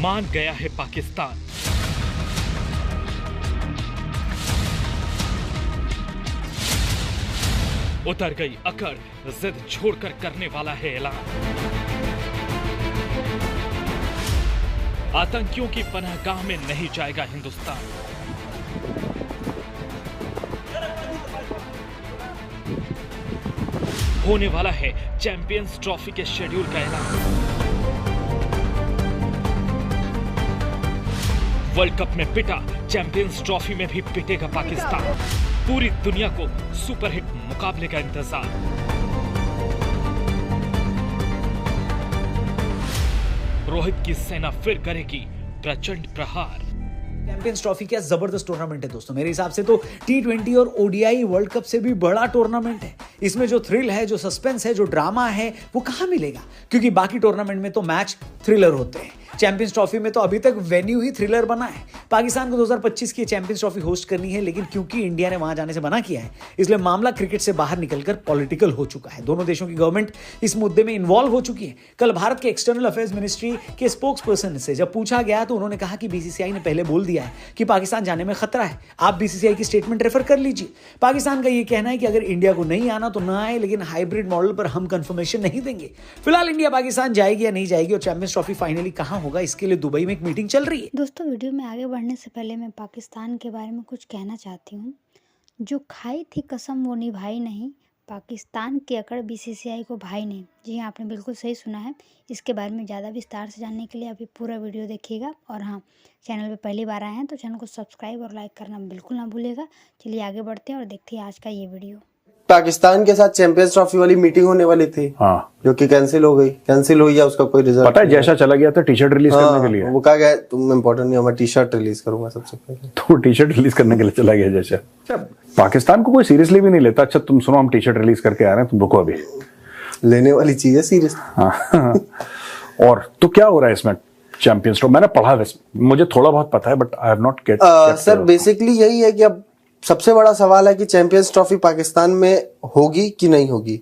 मान गया है पाकिस्तान। उतर गई अकड़, जिद छोड़कर करने वाला है ऐलान। आतंकियों की पनाहगाह में नहीं जाएगा हिंदुस्तान। होने वाला है चैंपियंस ट्रॉफी के शेड्यूल का ऐलान। वर्ल्ड कप में पिटा, चैंपियंस ट्रॉफी में भी पिटेगा पाकिस्तान। पूरी दुनिया को सुपरहिट मुकाबले का इंतजार। रोहित की सेना फिर करेगी प्रचंड प्रहार। चैंपियंस ट्रॉफी क्या जबरदस्त टूर्नामेंट है दोस्तों। मेरे हिसाब से तो T20 और ODI वर्ल्ड कप से भी बड़ा टूर्नामेंट है। इसमें जो थ्रिल है, जो सस्पेंस है, जो ड्रामा है, वो कहां मिलेगा? क्योंकि बाकी टूर्नामेंट में तो मैच थ्रिलर होते हैं। चैंपियंस ट्रॉफी में तो अभी तक वेन्यू ही थ्रिलर बना है। पाकिस्तान को 2025 की चैंपियंस ट्रॉफी होस्ट करनी है, लेकिन क्योंकि इंडिया ने वहां जाने से मना किया है, इसलिए मामला क्रिकेट से बाहर निकलकर पॉलिटिकल हो चुका है। दोनों देशों की गवर्नमेंट इस मुद्दे में इन्वॉल्व हो चुकी है। कल भारत के एक्सटर्नल अफेयर्स मिनिस्ट्री के स्पोक्स पर्सन से जब पूछा गया तो उन्होंने कहा कि BCCI ने पहले बोल दिया है कि पाकिस्तान जाने में खतरा है। आप BCCI की स्टेटमेंट रेफर कर लीजिए। पाकिस्तान का यह कहना है कि अगर इंडिया को नहीं आना तो ना आए, लेकिन हाइब्रिड मॉडल पर हम कंफर्मेशन नहीं देंगे। फिलहाल इंडिया पाकिस्तान जाएगी या नहीं जाएगी और चैंपियंस ट्रॉफी फाइनली कहां होगा, इसके लिए दुबई में एक मीटिंग चल रही है। दोस्तों, वीडियो में आगे बढ़ने से पहले मैं पाकिस्तान के बारे में कुछ कहना चाहती हूँ। जो खाई थी कसम वो निभाई नहीं। पाकिस्तान की अकड़ BCCI को भाई नहीं। जी हाँ, आपने बिल्कुल सही सुना है। इसके बारे में ज़्यादा विस्तार से जानने के लिए अभी पूरा वीडियो देखिएगा। और हाँ, चैनल पे पहली बार आए हैं तो चैनल को सब्सक्राइब और लाइक करना बिल्कुल ना भूलिएगा। चलिए आगे बढ़ते हैं और देखते हैं आज का ये वीडियो। पाकिस्तान के साथ चैंपियंस ट्रॉफी वाली मीटिंग होने वाली थी, हाँ, जो कि कैंसिल हो गई। कैंसिल हुई है, उसका कोई रिजल्ट पता है? जैसा चला गया था टी-शर्ट रिलीज करने के लिए। वो कहा गया तुम इम्पोर्टेंट नहीं हो, मैं टी-शर्ट रिलीज करूंगा सबसे पहले। तो टी-शर्ट रिलीज करने के लिए चला गया जैसे। अच्छा, पाकिस्तान को कोई सीरियसली भी नहीं लेता। अच्छा तुम सुनो, हम टी-शर्ट रिलीज करके आ रहे हैं, तुम रुको अभी। लेने वाली चीज है सीरियस। हाँ। और तो क्या हो रहा है इसमें चैंपियंस ट्रॉफी? मैंने पढ़ा, मुझे थोड़ा बहुत पता है, but I have not gate. Sir basically यही है कि अब सबसे बड़ा सवाल है कि चैंपियंस ट्रॉफी पाकिस्तान में होगी कि नहीं होगी,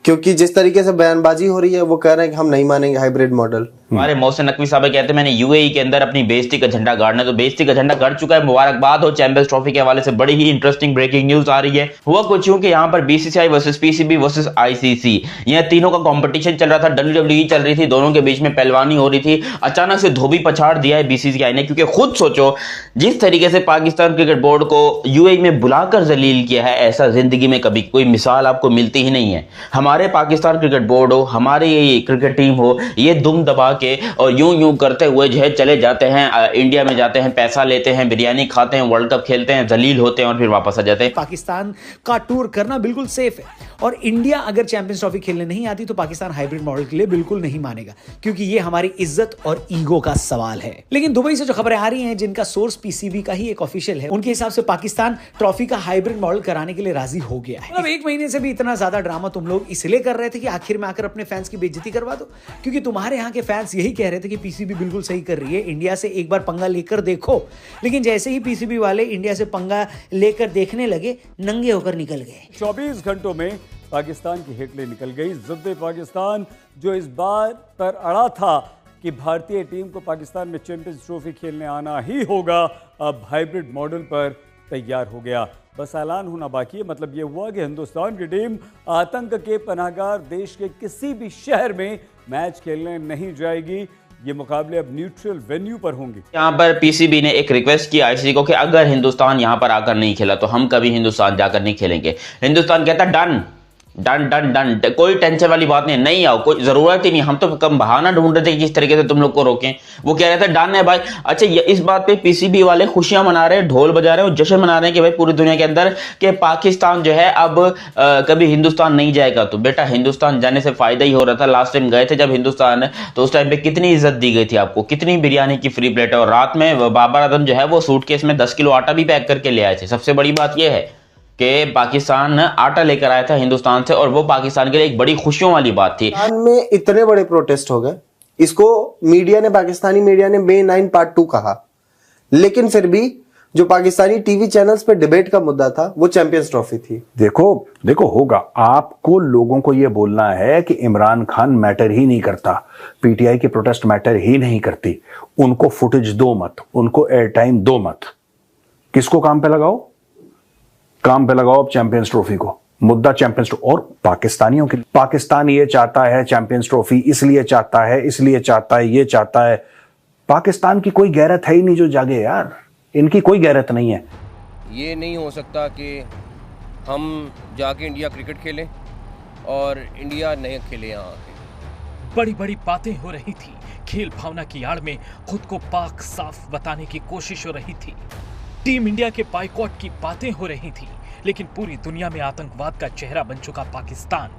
क्योंकि जिस तरीके से बयानबाजी हो रही है वो कह रहे हैं कि हम नहीं मानेंगे हाइब्रिड मॉडल। हमारे मोहसिन नकवी साहब कहते हैं मैंने UAE के अंदर अपनी बेइज्जती का झंडा गाड़ना, तो बेइज्जती का झंडा गड़ चुका है। मुबारकबाद हो। चैंपियंस ट्रॉफी के हवाले से बड़ी ही इंटरेस्टिंग ब्रेकिंग न्यूज आ रही है। हुआ कुछ यूं कि यहाँ पर BCCI versus PCB versus ICC, यह तीनों का कंपटीशन चल रहा था। WWE चल रही थी, दोनों के बीच में पहलवानी हो रही थी। अचानक से धोबी पछाड़ दिया है BCCI ने, क्योंकि खुद सोचो जिस तरीके से पाकिस्तान क्रिकेट बोर्ड को UAE में बुलाकर जलील किया है, ऐसा जिंदगी में कभी कोई मिसाल आपको मिलती ही नहीं है। हमारे पाकिस्तान क्रिकेट बोर्ड हो, हमारी ये क्रिकेट टीम हो, ये दुम दबा के और यूं करते हुए जो है चले जाते हैं, इंडिया में जाते हैं, पैसा लेते हैं, बिरयानी खाते हैं, वर्ल्ड कप खेलते हैं, जलील होते हैं और फिर वापस आ जाते हैं। पाकिस्तान का टूर करना बिल्कुल सेफ है। और इंडिया अगर चैंपियंस ट्रॉफी खेलने नहीं आती तो पाकिस्तान हाइब्रिड मॉडल के लिए बिल्कुल नहीं मानेगा, क्योंकि ये हमारी इज्जत और ईगो का सवाल है। लेकिन दुबई से जो खबरें आ रही हैं, जिनका सोर्स PCB का ही एक ऑफिशियल है, उनके हिसाब से पाकिस्तान ट्रॉफी का हाइब्रिड मॉडल कराने के लिए राजी हो गया है। मतलब 1 महीने से भी इतना ज्यादा ड्रामा तुम लोग इसलिए कर रहे थे कि आखिर में आकर अपने फैंस की बेइज्जती करवा दो, क्योंकि तुम्हारे यहाँ के फैंस यही कह रहे थे कि PCB बिल्कुल सही कर रही है, इंडिया से एक बार पंगा लेकर देखो। लेकिन जैसे ही PCB वाले इंडिया से पंगा लेकर देखने लगे, नंगे होकर निकल गए। 24 घंटों में पाकिस्तान की हेकड़े निकल गई। जिद्द पाकिस्तान जो इस बात पर अड़ा था कि भारतीय टीम को पाकिस्तान में चैंपियंस ट्रॉफी खेलने आना ही होगा, अब हाइब्रिड मॉडल पर तैयार हो गया। बस ऐलान होना बाकी है। मतलब ये हुआ कि हिंदुस्तान की टीम आतंक के पनाहगार देश के किसी भी शहर में मैच खेलने नहीं जाएगी। ये मुकाबले अब न्यूट्रल वेन्यू पर होंगे। यहाँ पर PCB ने एक रिक्वेस्ट की ICC को कि अगर हिंदुस्तान यहाँ पर आकर नहीं खेला तो हम कभी हिंदुस्तान जाकर नहीं खेलेंगे। हिंदुस्तान कहता डन डन डन डन, कोई टेंशन वाली बात नहीं आओ, कोई जरूरत ही नहीं। हम तो कम बहाना ढूंढ रहे थे किस तरीके से तुम लोग को रोकें। वो कह रहे थे डन है भाई। अच्छा, इस बात पे PCB वाले खुशियां मना रहे हैं, ढोल बजा रहे हैं और जश्न मना रहे हैं कि भाई पूरी दुनिया के अंदर कि पाकिस्तान जो है अब कभी हिंदुस्तान नहीं जाएगा। तो बेटा, हिंदुस्तान जाने से फायदा ही हो रहा था। लास्ट टाइम गए थे जब हिंदुस्तान, तो उस टाइम पे कितनी इज्जत दी गई थी आपको, कितनी बिरयानी की फ्री प्लेट है। और रात में बाबर आजम जो है वो सूटकेस में 10 किलो आटा भी पैक करके ले आए थे। सबसे बड़ी बात यह है कि पाकिस्तान आटा लेकर आया था हिंदुस्तान से, और वो पाकिस्तान के लिए एक बड़ी खुशियों वाली बात थी। पाकिस्तान में इतने बड़े प्रोटेस्ट हो गए, इसको मीडिया ने, पाकिस्तानी मीडिया ने May 9 Part 2 कहा, लेकिन फिर भी जो पाकिस्तानी टीवी चैनल्स पे डिबेट का मुद्दा था वो चैंपियंस ट्रॉफी थी। देखो होगा, आपको लोगों को यह बोलना है कि इमरान खान मैटर ही नहीं करता, पीटीआई की प्रोटेस्ट मैटर ही नहीं करती, उनको फुटेज दो मत, उनको एयर टाइम दो मत। किसको काम पे लगाओ? काम पे लगाओ अब चैंपियंस ट्रॉफी को। मुद्दा चैंपियंस ट्रॉफी और पाकिस्तानियों के, पाकिस्तान ये चाहता है चैंपियंस ट्रॉफी, इसलिए चाहता है, ये चाहता है। पाकिस्तान की कोई गैरत है ही नहीं जो जागे यार, इनकी कोई गैरत नहीं है। ये नहीं हो सकता कि हम जाके इंडिया क्रिकेट खेलें और इंडिया नहीं खेले यहाँ आके। बड़ी बड़ी बातें हो रही थी, खेल भावना की आड़ में खुद को पाक साफ बताने की कोशिश हो रही थी। टीम इंडिया के बायकॉट की बातें हो रही थी, लेकिन पूरी दुनिया में आतंकवाद का चेहरा बन चुका पाकिस्तान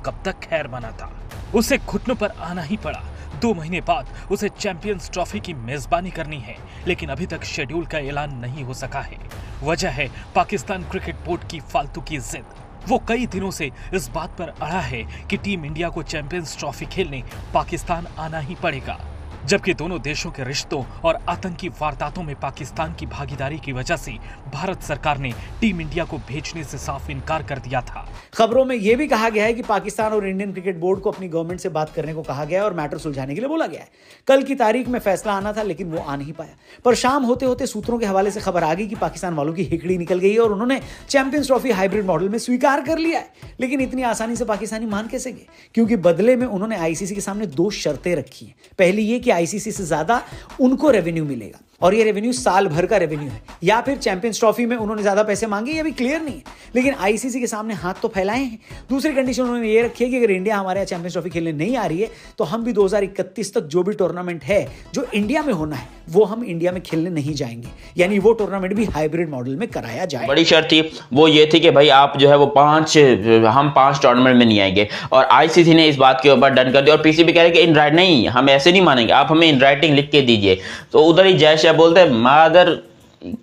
कब तक खैर माना था? उसे घुटनों पर आना ही पड़ा। 2 महीने बाद उसे चैंपियंस ट्रॉफी की मेजबानी करनी है, लेकिन अभी तक शेड्यूल का ऐलान नहीं हो सका है। वजह है पाकिस्तान क्रिकेट बोर्ड की फालतू की जिद। वो कई दिनों से इस बात पर अड़ा है कि टीम इंडिया को चैंपियंस ट्रॉफी खेलने पाकिस्तान आना ही पड़ेगा, जबकि दोनों देशों के रिश्तों और आतंकी वारदातों में पाकिस्तान की भागीदारी की वजह से भारत सरकार ने टीम इंडिया को भेजने से साफ इनकार कर दिया था। खबरों में यह भी कहा गया है कि पाकिस्तान और इंडियन क्रिकेट बोर्ड को अपनी गवर्नमेंट से बात करने को कहा गया है और मैटर सुलझाने के लिए बोला गया है। कल की तारीख में फैसला आना था, लेकिन वो आ नहीं पाया। पर शाम होते होते सूत्रों के हवाले से खबर आ गई कि पाकिस्तान वालों की हिकड़ी निकल गई है और उन्होंने चैंपियंस ट्रॉफी हाइब्रिड मॉडल में स्वीकार कर लिया है। लेकिन इतनी आसानी से पाकिस्तानी मान कैसे गए? क्योंकि बदले में उन्होंने आईसीसी के सामने 2 शर्तें रखी हैं। पहली ये कि आईसीसी से ज्यादा उनको रेवेन्यू मिलेगा, और ये रेवेन्यू साल भर का रेवेन्यू है, या फिर चैंपियंस ट्रॉफी में उन्होंने ज्यादा पैसे मांगे, ये भी क्लियर नहीं है। लेकिन आईसीसी के सामने हाथ तो फैलाए हैं। दूसरी कंडीशन उन्होंने ये रखी है कि अगर इंडिया हमारे यहाँ चैंपियंस ट्रॉफी खेलने नहीं आ रही है तो हम भी 2031 तक जो भी टूर्नामेंट है जो इंडिया में होना है वो हम इंडिया में खेलने नहीं जाएंगे, यानी वो टूर्नामेंट भी हाइब्रिड मॉडल में कराया जाए। बड़ी शर्त थी वो ये थी कि भाई आप जो है वो हम 5 टूर्नामेंट में नहीं आएंगे, और आईसीसी ने इस बात के ऊपर डन कर दिया। और पीसीबी कह रहे कि इन राइट नहीं, हम ऐसे नहीं मानेंगे, आप हमें इन राइटिंग लिख के दीजिए। तो उधर ही जय शाह बोलते मादर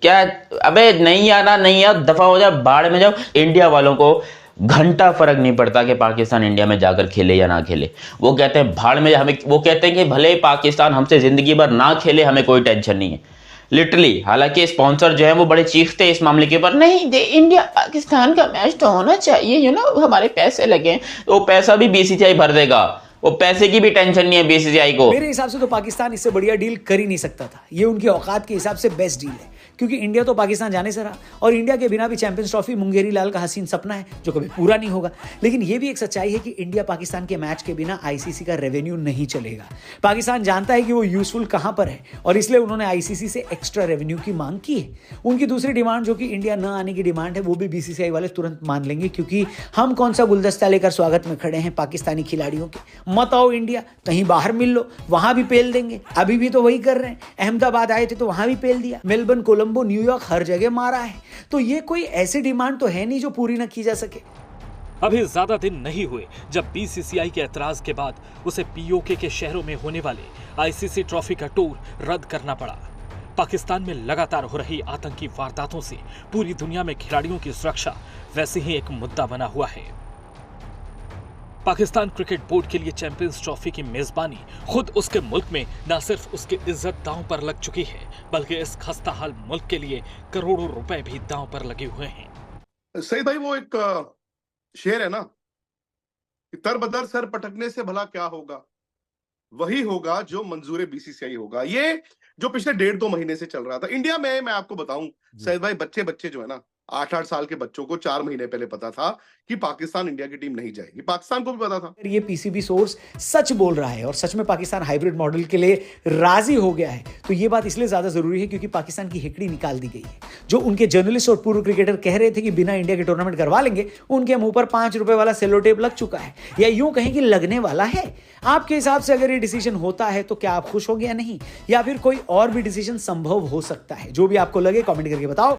क्या, अबे नहीं आना, नहीं आ, दफा हो जाओ, बाढ़ में जाओ। इंडिया वालों को घंटा फर्क नहीं पड़ता कि पाकिस्तान इंडिया में जाकर खेले या ना खेले। वो कहते हैं भाड़ में, हमें वो कहते हैं कि भले पाकिस्तान हमसे जिंदगी भर ना खेले, हमें कोई टेंशन नहीं है। लिटरली, हालांकि स्पॉन्सर जो है वो बड़े चीखते हैं इस मामले के ऊपर, नहीं दे इंडिया पाकिस्तान का मैच तो होना चाहिए, यू नो हमारे पैसे लगे, वो पैसा भी बीसीसीआई भर देगा, वो पैसे की भी टेंशन नहीं है बीसीसीआई को। मेरे हिसाब से तो पाकिस्तान इससे बढ़िया डील कर ही नहीं सकता था। ये उनकी औकात के हिसाब से बेस्ट डील है, क्योंकि इंडिया तो पाकिस्तान जाने से रहा, और इंडिया के बिना भी चैंपियंस ट्रॉफी मुंगेरी लाल का हसीन सपना है जो कभी पूरा नहीं होगा। लेकिन ये भी एक सच्चाई है कि इंडिया पाकिस्तान के मैच के बिना आईसीसी का रेवेन्यू नहीं चलेगा। पाकिस्तान जानता है कि वो यूजफुल कहां पर है, और इसलिए उन्होंने आईसीसी से एक्स्ट्रा रेवेन्यू की मांग की है। उनकी दूसरी डिमांड, जो कि इंडिया न आने की डिमांड है, वो भी बीसीसीआई वाले तुरंत मान लेंगे, क्योंकि हम कौन सा गुलदस्ता लेकर स्वागत में खड़े हैं पाकिस्तानी खिलाड़ियों के। मत आओ इंडिया, कहीं बाहर मिल लो, वहां भी पेल देंगे। अभी भी तो वही कर रहे हैं। अहमदाबाद आए थे तो वहां भी पेल दिया, मेलबर्न, कोलंबो, न्यूयॉर्क, हर जगह मारा है। तो ये कोई ऐसी डिमांड तो है नहीं जो पूरी ना की जा सके। अभी ज्यादा दिन नहीं हुए जब बीसीसीआई के एतराज के बाद उसे पीओके के शहरों में होने वाले आईसीसी ट्रॉफी का टूर रद्द करना पड़ा। पाकिस्तान में लगातार हो रही आतंकी वारदातों से पूरी दुनिया में खिलाड़ियों की सुरक्षा वैसे ही एक मुद्दा बना हुआ है। पाकिस्तान क्रिकेट बोर्ड के लिए चैंपियंस ट्रॉफी की मेजबानी खुद उसके मुल्क में न सिर्फ उसकी इज्जत दांव पर लग चुकी है, बल्कि इस खस्ताहाल मुल्क के लिए करोड़ों रुपए भी दांव पर लगे हुए हैं। सही भाई, वो एक शेर है ना, तर बदर सर पटकने से भला क्या होगा, वही होगा जो मंजूर बीसीसीआई होगा। ये जो पिछले 1.5-2 महीने से चल रहा था इंडिया में, मैं आपको बताऊं सैयद भाई, बच्चे जो है ना, 8-8 साल के बच्चों को 4 महीने पहले पता था कि पाकिस्तान इंडिया की टीम नहीं जाएगी। पाकिस्तान को भी पता था। ये पीसीबी सोर्स सच बोल रहा है और सच में पाकिस्तान हाइब्रिड मॉडल के लिए राजी हो गया है, तो ये बात इसलिए ज्यादा जरूरी है क्योंकि पाकिस्तान की हिकड़ी निकाल दी गई है। जो उनके जर्नलिस्ट और पूर्व क्रिकेटर कह रहे थे कि बिना इंडिया के टूर्नामेंट करवा लेंगे, उनके मुंह पर 5 रुपए वाला सेलो टेप लग चुका है, या यूं कहें कि लगने वाला है। आपके हिसाब से अगर ये डिसीजन होता है तो क्या आप खुश होंगे या नहीं, या फिर कोई और भी डिसीजन संभव हो सकता है? जो भी आपको लगे कमेंट करके बताओ।